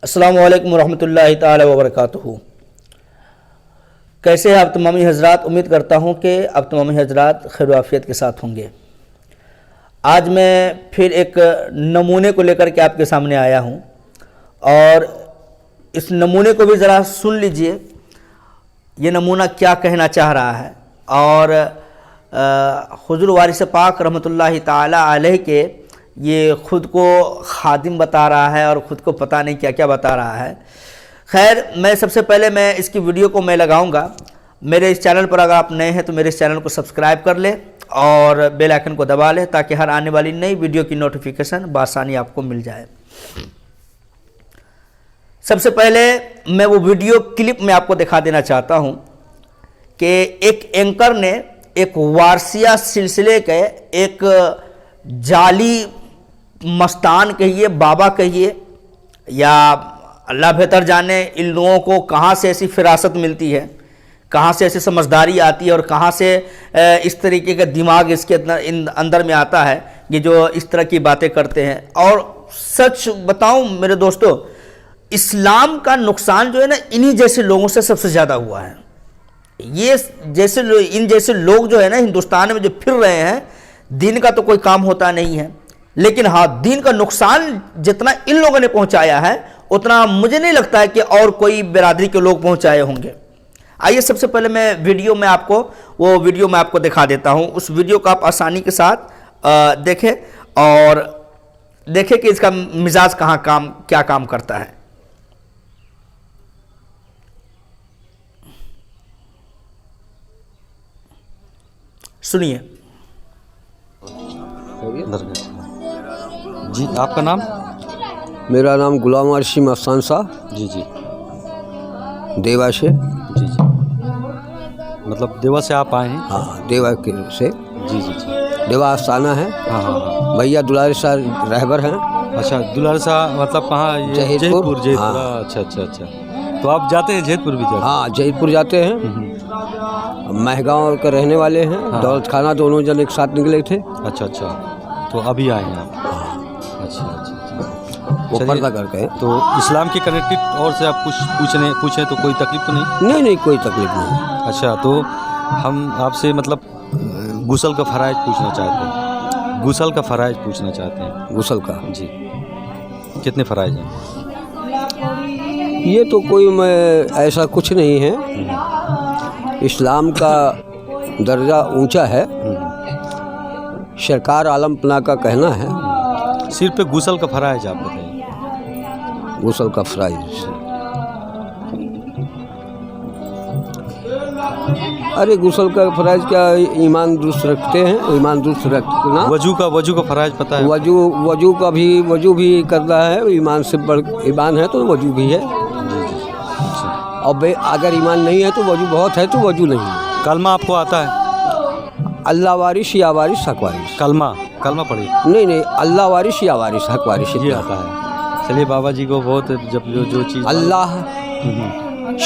السلام علیکم ورحمۃ اللہ تعالی وبرکاتہ۔ کیسے ہیں آپ تمامی حضرات؟ امید کرتا ہوں کہ آپ تمامی حضرات خیر و عافیت کے ساتھ ہوں گے۔ آج میں پھر ایک نمونے کو لے کر کے آپ کے سامنے آیا ہوں، اور اس نمونے کو بھی ذرا سن لیجئے، یہ نمونہ کیا کہنا چاہ رہا ہے۔ اور حضور وارث پاک رحمۃ اللہ تعالی علیہ کے یہ خود کو خادم بتا رہا ہے اور خود کو پتہ نہیں کیا کیا بتا رہا ہے۔ خیر، میں سب سے پہلے میں اس کی ویڈیو کو میں لگاؤں گا۔ میرے اس چینل پر اگر آپ نئے ہیں تو میرے اس چینل کو سبسکرائب کر لیں اور بیل آئیکن کو دبا لیں تاکہ ہر آنے والی نئی ویڈیو کی نوٹیفیکیشن بآسانی آپ کو مل جائے۔ سب سے پہلے میں وہ ویڈیو کلپ میں آپ کو دکھا دینا چاہتا ہوں کہ ایک اینکر نے ایک وارثیہ سلسلے کے ایک جعلی مستان کہیے، بابا کہیے، یا اللہ بہتر جانے ان لوگوں کو کہاں سے ایسی فراست ملتی ہے، کہاں سے ایسی سمجھداری آتی ہے، اور کہاں سے اس طریقے کا دماغ اس کے اندر میں آتا ہے کہ جو اس طرح کی باتیں کرتے ہیں۔ اور سچ بتاؤں میرے دوستو، اسلام کا نقصان جو ہے نا انہی جیسے لوگوں سے سب سے زیادہ ہوا ہے۔ یہ ان جیسے لوگ جو ہے نا ہندوستان میں جو پھر رہے ہیں، دین کا تو کوئی کام ہوتا نہیں ہے، لیکن ہاں دین کا نقصان جتنا ان لوگوں نے پہنچایا ہے اتنا مجھے نہیں لگتا ہے کہ اور کوئی برادری کے لوگ پہنچائے ہوں گے۔ آئیے سب سے پہلے میں وہ ویڈیو میں آپ کو دکھا دیتا ہوں۔ اس ویڈیو کو آپ آسانی کے ساتھ دیکھیں اور دیکھیں کہ اس کا مزاج کیا کام کرتا ہے۔ سنیے۔ جی، آپ کا نام؟ میرا نام غلام عرشی مستان صاحب، جی جی دیوا سے۔ جی جی، مطلب دیوا سے آپ آئے ہیں؟ ہاں، دیوا کے سے، جی جی جی، دیوا آستانہ ہے۔ ہاں ہاں ہاں۔ بھیا دلارے صاحب رہبر ہیں۔ اچھا، دلہر صاحب مطلب کہاں؟ جہید پور۔ جہید ہاں۔ پور، اچھا اچھا اچھا۔ تو آپ جاتے ہیں جہید پور بھی جاتے ہیں؟ ہاں، جہید پور جاتے ہیں۔ مہگاؤں کے رہنے والے ہیں، دولت خانہ دونوں جن ایک ساتھ نکلے تھے۔ اچھا اچھا، تو ابھی آئے ہیں آپ؟ اچھا اچھا اچھا، وہ پردہ کر کے۔ تو اسلام کی کنیکٹڈ اور سے آپ کچھ پوچھیں تو کوئی تکلیف تو نہیں؟ نہیں، کوئی تکلیف نہیں۔ اچھا، تو ہم آپ سے مطلب غسل کا فرائض پوچھنا چاہتے ہیں۔ غسل کا فرائض پوچھنا چاہتے ہیں۔ غسل کا؟ جی، کتنے فرائض ہیں؟ یہ تو کوئی ایسا کچھ نہیں ہے۔ اسلام کا درجہ اونچا ہے۔ سرکار عالم پناہ کا کہنا ہے۔ صرف پہ غسل کا فرائض آپ بتائیے۔ غسل کا فرائض، ارے غسل کا فرائض کیا، ایمان درست رکھتے ہیں، ایمان درست رکھنا۔ وضو کا فرائض پتہ ہے؟ وضو بھی کرنا ہے، ایمان سے بڑھ ایمان ہے تو وضو بھی ہے۔ اور اگر ایمان نہیں ہے تو وضو بہت ہے تو وضو نہیں ہے۔ کلمہ آپ کو آتا ہے؟ اللہ وارث یا وارث حق وارث؟ کلمہ پڑھی؟ نہیں، اللہ وارث یا وارث حق وارث یہ آتا ہے۔ چلیے، بابا جی کو بہت جب جو چیز اللہ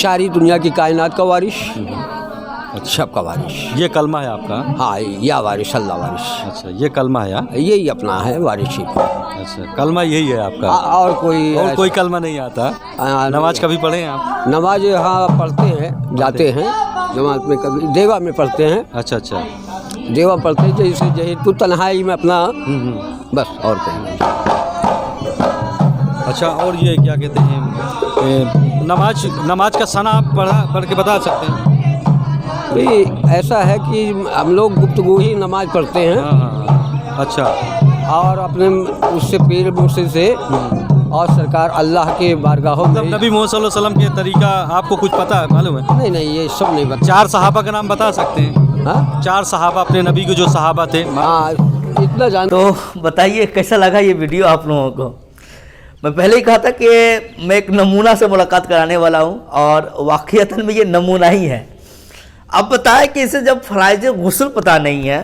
ساری دنیا کی کائنات کا وارث، سب کا وارث، یہ کلمہ ہے آپ کا؟ ہاں، یا وارث اللہ وارث۔ اچھا، یہ کلمہ ہے؟ یہی اپنا ہے وارثی کو۔ اچھا، کلمہ یہی ہے آپ کا؟ اور کوئی کلمہ نہیں آتا؟ نماز کبھی پڑھے ہیں آپ؟ نماز ہاں پڑھتے ہیں، جاتے ہیں جماعت میں، کبھی دیوا میں پڑھتے ہیں۔ اچھا اچھا، دیوا پڑھتے ہیں جیسے جہید پور تنہائی میں اپنا، بس اور کوئی نہیں۔ اچھا، اور یہ کیا کہتے ہیں، نماز کا ثنا آپ پڑھ کے بتا سکتے ہیں؟ بھئی ایسا ہے کہ ہم لوگ گفتگو ہی نماز پڑھتے ہیں۔ ہاں، اچھا، اور اپنے اس سے پیر مرشد سے اور سرکار اللہ کے بارگاہوں میں نبی محمد صلی اللہ علیہ وسلم کے طریقہ آپ کو کچھ پتہ ہے، معلوم ہے؟ نہیں، یہ سب نہیں بتا۔ 4 صحابہ کا نام بتا سکتے ہیں؟ ہاں، 4 صحابہ اپنے نبی کے جو صحابہ تھے۔ ہاں، اتنا جان۔ تو بتائیے کیسا لگا یہ ویڈیو آپ لوگوں کو؟ میں پہلے ہی کہا تھا کہ میں ایک نمونہ سے ملاقات کرانے والا ہوں، اور واقعتاً میں یہ نمونہ ہی ہے۔ اب بتائیں کہ اسے جب فرائض غسل پتہ نہیں ہے،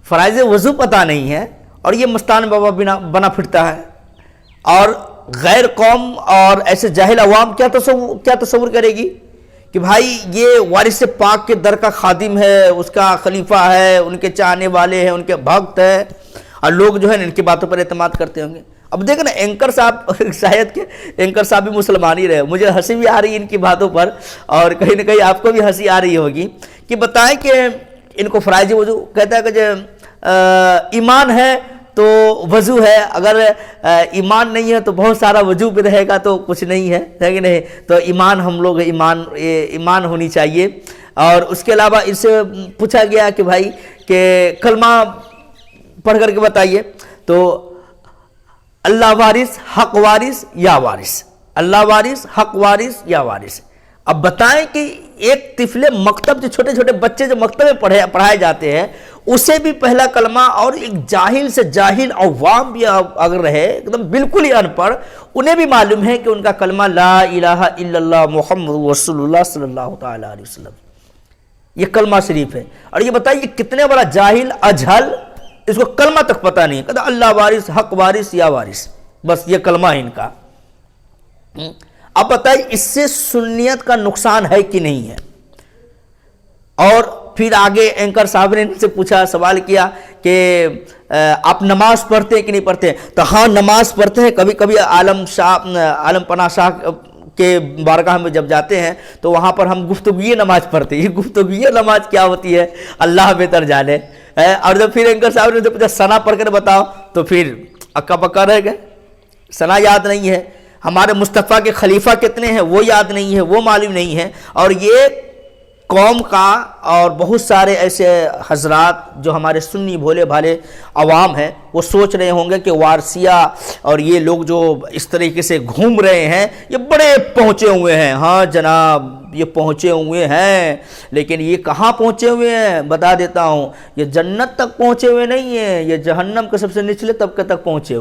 فرائض وضو پتہ نہیں ہے، اور یہ مستان بابا بنا پھرتا ہے، اور غیر قوم اور ایسے جاہل عوام کیا تصور کرے گی کہ بھائی یہ وارث پاک کے در کا خادم ہے، اس کا خلیفہ ہے، ان کے چاہنے والے ہیں، ان کے بھکت ہیں، اور لوگ جو ہے ان کی باتوں پر اعتماد کرتے ہوں گے۔ اب دیکھیں نا اینکر صاحب شاید کہ اینکر صاحب بھی مسلمان ہی رہے. مجھے ہنسی بھی آ رہی ہے ان کی باتوں پر اور کہیں نہ کہیں آپ کو بھی ہنسی آ رہی ہوگی کہ بتائیں کہ ان کو فرائض وضو کہتا ہے کہ جو ایمان ہے تو وضو ہے, اگر ایمان نہیں ہے تو بہت سارا وضو بھی رہے گا تو کچھ نہیں ہے کہ نہیں. تو ایمان ہم لوگ ایمان ہونی چاہیے. اور اس کے علاوہ اس سے پوچھا گیا کہ بھائی کہ کلمہ پڑھ کر کے بتائیے, تو اللہ وارث حق وارث یا وارث, اللہ وارث حق وارث یا وارث. اب بتائیں کہ ایک طفل مکتب, جو چھوٹے چھوٹے بچے جو مکتب میں پڑھائے جاتے ہیں, اسے بھی پہلا کلمہ, اور ایک جاہل سے جاہل عوام بھی اگر رہے ایک دم بالکل ہی ان پڑھ, انہیں بھی معلوم ہے کہ ان کا کلمہ لا الہ الا اللہ محمد رسول اللہ صلی اللہ تعالی علیہ وسلم, یہ کلمہ شریف ہے. اور یہ بتائیے کتنے بڑا جاہل اجہل, اس کو کلمہ تک پتہ نہیں, کہتا اللہ وارث حق وارث یا وارث, بس یہ کلمہ ہے ان کا. اب بتائیے اس سے سنیت کا نقصان ہے کہ نہیں ہے. اور پھر آگے اینکر صاحب نے ان سے پوچھا, سوال کیا کہ آپ نماز پڑھتے ہیں کہ نہیں پڑھتے ہیں. تو ہاں نماز پڑھتے ہیں, کبھی کبھی عالم پناہ شاہ کے بارگاہ میں جب جاتے ہیں تو وہاں پر ہم گفتگوی نماز پڑھتے ہیں. یہ گفتگوی نماز کیا ہوتی ہے اللہ بہتر جانے. اور جب پھر اینکر صاحب نے پوچھا ثنا پڑھ کر بتاؤ, تو پھر اکا پکا رہ گئے, ثنا یاد نہیں ہے. ہمارے مصطفیٰ کے خلیفہ کتنے ہیں وہ یاد نہیں ہے, وہ معلوم نہیں ہے. اور یہ قوم کا اور بہت سارے ایسے حضرات جو ہمارے سنی بھولے بھالے عوام ہیں, وہ سوچ رہے ہوں گے کہ وارثیہ اور یہ لوگ جو اس طریقے سے گھوم رہے ہیں یہ بڑے پہنچے ہوئے ہیں. ہاں جناب یہ پہنچے ہوئے ہیں, لیکن یہ کہاں پہنچے ہوئے ہیں بتا دیتا ہوں. یہ جنت تک پہنچے ہوئے نہیں ہیں, یہ جہنم کے سب سے نچلے طبقے تک پہنچے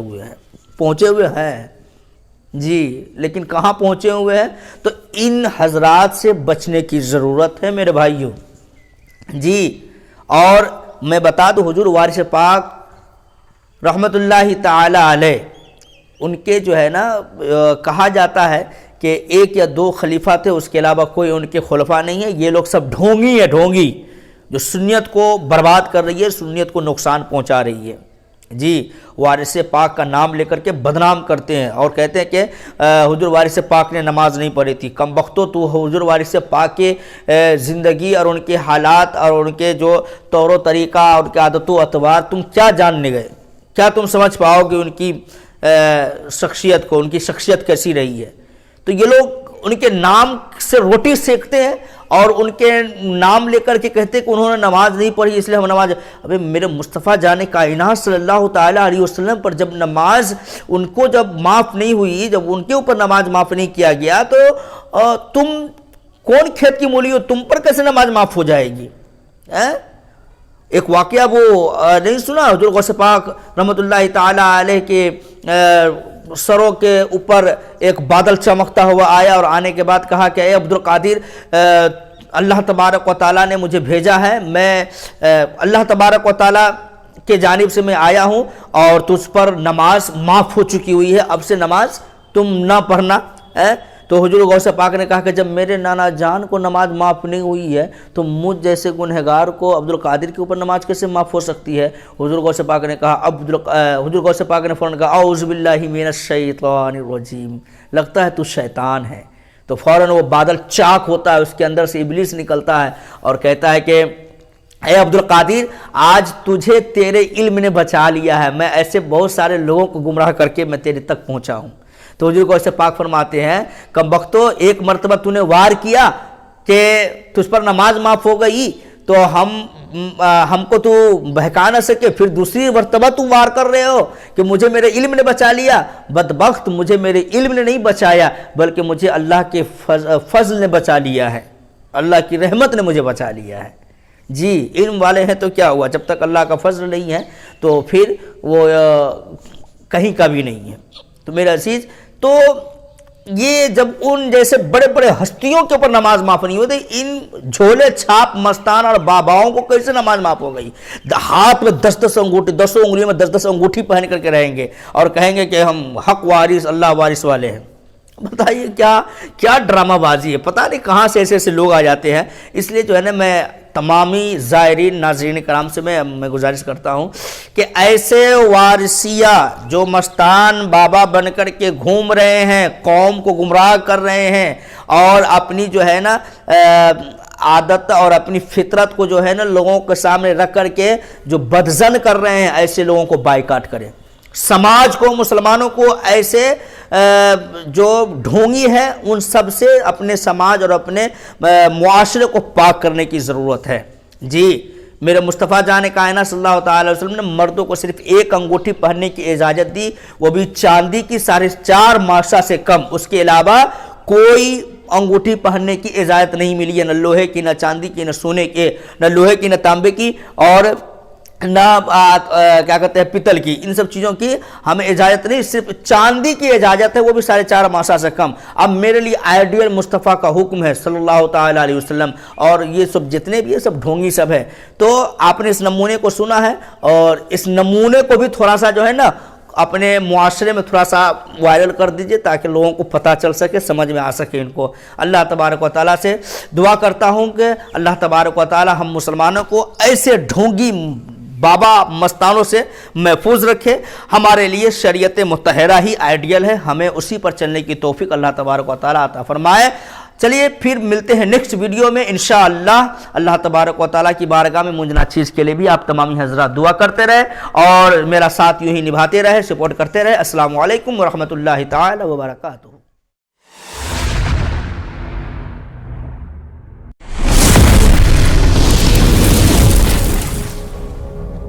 ہوئے ہیں جی. لیکن کہاں پہنچے ہوئے ہیں؟ تو ان حضرات سے بچنے کی ضرورت ہے میرے بھائیوں جی. اور میں بتا دوں حضور وارث پاک رحمت اللہ تعالی علیہ, ان کے جو ہے نا کہا جاتا ہے کہ ایک یا دو خلیفہ تھے, اس کے علاوہ کوئی ان کے خلفاء نہیں ہے. یہ لوگ سب ڈھونگی ہے, ڈھونگی جو سنیت کو برباد کر رہی ہے, سنیت کو نقصان پہنچا رہی ہے جی. وارث پاک کا نام لے کر کے بدنام کرتے ہیں اور کہتے ہیں کہ حضور وارث پاک نے نماز نہیں پڑھی تھی. کم بختو, تو حضور وارث پاک کے زندگی اور ان کے حالات اور ان کے جو طور و طریقہ اور ان کے عادت و اطوار تم کیا جاننے گئے, کیا تم سمجھ پاؤ گے ان کی شخصیت کو, ان کی شخصیت کیسی رہی ہے. تو یہ لوگ ان کے نام سے روٹی سیکتے ہیں اور ان کے نام لے کر کے کہتے ہیں کہ انہوں نے نماز نہیں پڑھی اس لیے ہم نماز. ابھی میرے مصطفیٰ جان کائنات صلی اللہ تعالیٰ علیہ وسلم پر جب نماز ان کو جب معاف نہیں ہوئی, جب ان کے اوپر نماز معاف نہیں کیا گیا, تو تم کون کھیت کی مولی ہو, تم پر کیسے نماز معاف ہو جائے گی. ایک واقعہ وہ نہیں سنا حضور غوث پاک رحمت اللہ تعالیٰ علیہ کے سروں کے اوپر ایک بادل چمکتا ہوا آیا, اور آنے کے بعد کہا کہ اے عبد القادر, اللہ تبارک و تعالیٰ نے مجھے بھیجا ہے, میں اللہ تبارک و تعالیٰ کے جانب سے میں آیا ہوں اور تجھ پر نماز معاف ہو چکی ہوئی ہے, اب سے نماز تم نہ پڑھنا. تو حضور غوث پاک نے کہا کہ جب میرے نانا جان کو نماز معاف نہیں ہوئی ہے تو مجھ جیسے گنہگار کو عبد القادر کے اوپر نماز کیسے معاف ہو سکتی ہے. حضور غوث پاک نے کہا حضور غوث پاک نے فوراً کہا اعوذ باللہ من الشیطان الرجیم, لگتا ہے تو شیطان ہے. تو فوراً وہ بادل چاک ہوتا ہے, اس کے اندر سے ابلیس نکلتا ہے اور کہتا ہے کہ اے عبد القادر, آج تجھے تیرے علم نے بچا لیا ہے, میں ایسے بہت سارے لوگوں کو گمراہ کر کے میں تیرے تک پہنچا ہوں. تو حضور غوث پاک فرماتے ہیں کم بختو, ایک مرتبہ تو نے وار کیا کہ تجھ پر نماز معاف ہو گئی تو ہم کو تو بہکا نہ سکے, پھر دوسری مرتبہ تو وار کر رہے ہو کہ مجھے میرے علم نے بچا لیا. بدبخت, مجھے میرے علم نے نہیں بچایا بلکہ مجھے اللہ کے فضل نے بچا لیا ہے, اللہ کی رحمت نے مجھے بچا لیا ہے جی. علم والے ہیں تو کیا ہوا, جب تک اللہ کا فضل نہیں ہے تو پھر وہ کہیں کا بھی نہیں ہے. تو میرا عزیز, تو یہ جب ان جیسے بڑے بڑے ہستیوں کے اوپر نماز معاف نہیں ہوتی, ان جھولے چھاپ مستان اور باباؤں کو کیسے نماز معاف ہو گئی. ہاتھ میں 10 انگوٹھی, 10 انگلیوں میں 10 انگوٹھی پہن کر کے رہیں گے اور کہیں گے کہ ہم حق وارث اللہ وارث والے ہیں. بتائیے کیا ڈرامہ بازی ہے، پتہ نہیں کہاں سے ایسے لوگ آ جاتے ہیں۔ اس لیے جو ہے نا میں تمامی زائرین ناظرین کرام سے میں گزارش کرتا ہوں کہ ایسے وارثیہ جو مستان بابا بن کر کے گھوم رہے ہیں، قوم کو گمراہ کر رہے ہیں، اور اپنی جو ہے نا عادت اور اپنی فطرت کو جو ہے نا لوگوں کے سامنے رکھ کر کے جو بدزن کر رہے ہیں، ایسے لوگوں کو بائیکاٹ کریں۔ سماج کو، مسلمانوں کو ایسے جو ڈھونگی ہیں ان سب سے اپنے سماج اور اپنے معاشرے کو پاک کرنے کی ضرورت ہے۔ جی میرے مصطفیٰ جان کائنات صلی اللہ تعالی علیہ وسلم نے مردوں کو صرف ایک انگوٹھی پہننے کی اجازت دی، وہ بھی چاندی کی 4.5 ماشا سے کم، اس کے علاوہ کوئی انگوٹھی پہننے کی اجازت نہیں ملی ہے، نہ لوہے کی، نہ چاندی کی، نہ سونے کی، نہ لوہے کی، نہ تانبے کی، اور نہ کیا کہتے ہیں پتل کی، ان سب چیزوں کی ہمیں اجازت نہیں، صرف چاندی کی اجازت ہے، وہ بھی 4.5 ماشا سے کم۔ اب میرے لیے آئیڈیل مصطفیٰ کا حکم ہے صلی اللہ تعالی علیہ وسلم، اور یہ سب جتنے بھی یہ سب ڈھونگی سب ہے۔ تو آپ نے اس نمونے کو سنا ہے، اور اس نمونے کو بھی تھوڑا سا جو ہے نا اپنے معاشرے میں تھوڑا سا وائرل کر دیجئے تاکہ لوگوں کو پتہ چل سکے، سمجھ میں آ سکے ان کو۔ اللہ تبارک و تعالیٰ سے دعا کرتا ہوں کہ اللہ تبارک و تعالیٰ ہم مسلمانوں کو ایسے ڈھونگی بابا مستانوں سے محفوظ رکھے۔ ہمارے لیے شریعت مطہرہ ہی آئیڈیل ہے، ہمیں اسی پر چلنے کی توفیق اللہ تبارک و تعالیٰ عطا فرمائے۔ چلیے پھر ملتے ہیں نیکسٹ ویڈیو میں انشاءاللہ۔ اللہ تبارک و تعالیٰ کی بارگاہ میں مجھ ناچیز کے لیے بھی آپ تمامی حضرات دعا کرتے رہے، اور میرا ساتھ یوں ہی نبھاتے رہے، سپورٹ کرتے رہے۔ السلام علیکم ورحمۃ اللہ تعالیٰ وبرکاتہ۔